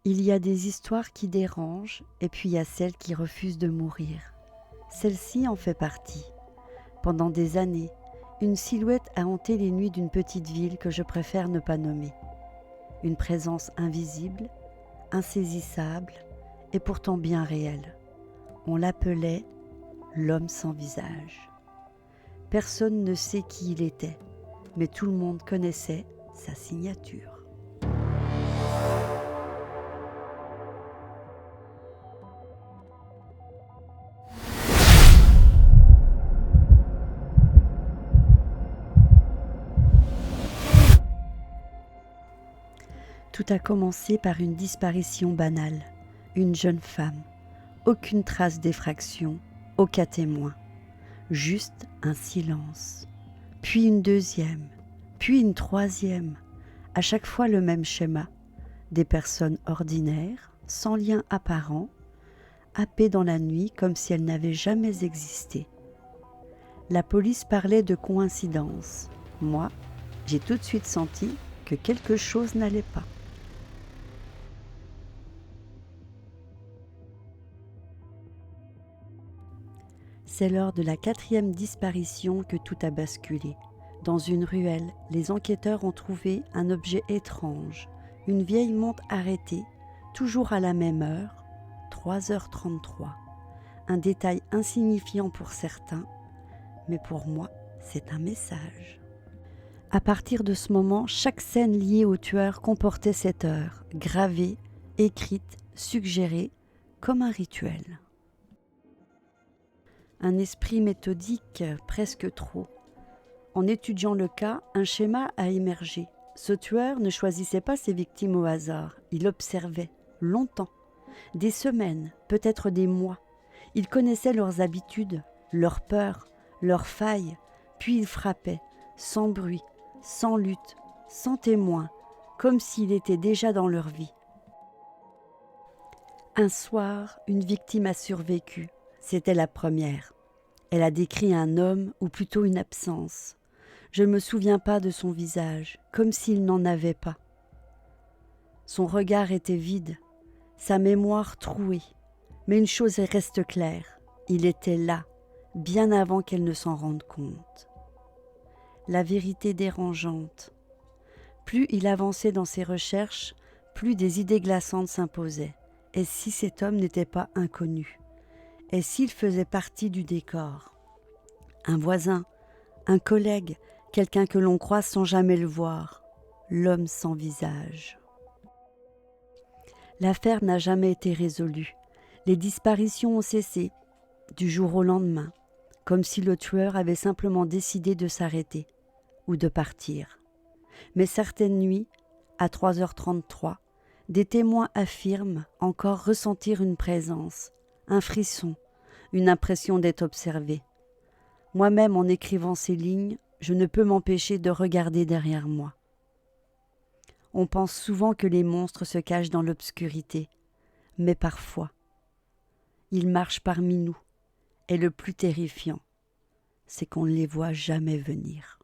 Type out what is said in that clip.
Il y a des histoires qui dérangent et puis il y a celles qui refusent de mourir. Celle-ci en fait partie. Pendant des années, une silhouette a hanté les nuits d'une petite ville que je préfère ne pas nommer. Une présence invisible, insaisissable et pourtant bien réelle. On l'appelait l'homme sans visage. Personne ne sait qui il était, mais tout le monde connaissait sa signature. Tout a commencé par une disparition banale, une jeune femme, aucune trace d'effraction, aucun témoin, juste un silence, puis une deuxième, puis une troisième, à chaque fois le même schéma, des personnes ordinaires, sans lien apparent, happées dans la nuit comme si elles n'avaient jamais existé. La police parlait de coïncidence. Moi, j'ai tout de suite senti que quelque chose n'allait pas. C'est lors de la 4e disparition que tout a basculé. Dans une ruelle, les enquêteurs ont trouvé un objet étrange, une vieille montre arrêtée, toujours à la même heure, 3h33. Un détail insignifiant pour certains, mais pour moi, c'est un message. À partir de ce moment, chaque scène liée au tueur comportait cette heure, gravée, écrite, suggérée, comme un rituel. Un esprit méthodique, presque trop. En étudiant le cas, un schéma a émergé. Ce tueur ne choisissait pas ses victimes au hasard. Il observait, longtemps, des semaines, peut-être des mois. Il connaissait leurs habitudes, leurs peurs, leurs failles, puis il frappait, sans bruit, sans lutte, sans témoin, comme s'il était déjà dans leur vie. Un soir, une victime a survécu. C'était la première. Elle a décrit un homme, ou plutôt une absence. Je ne me souviens pas de son visage, comme s'il n'en avait pas. Son regard était vide, sa mémoire trouée. Mais une chose reste claire, il était là, bien avant qu'elle ne s'en rende compte. La vérité dérangeante. Plus il avançait dans ses recherches, plus des idées glaçantes s'imposaient. Et si cet homme n'était pas inconnu ? Et s'il faisait partie du décor ? Un voisin, un collègue, quelqu'un que l'on croise sans jamais le voir, l'homme sans visage. L'affaire n'a jamais été résolue. Les disparitions ont cessé, du jour au lendemain, comme si le tueur avait simplement décidé de s'arrêter ou de partir. Mais certaines nuits, à 3h33, des témoins affirment encore ressentir une présence, un frisson, une impression d'être observé. Moi-même, en écrivant ces lignes, je ne peux m'empêcher de regarder derrière moi. On pense souvent que les monstres se cachent dans l'obscurité, mais parfois, ils marchent parmi nous, et le plus terrifiant, c'est qu'on ne les voit jamais venir.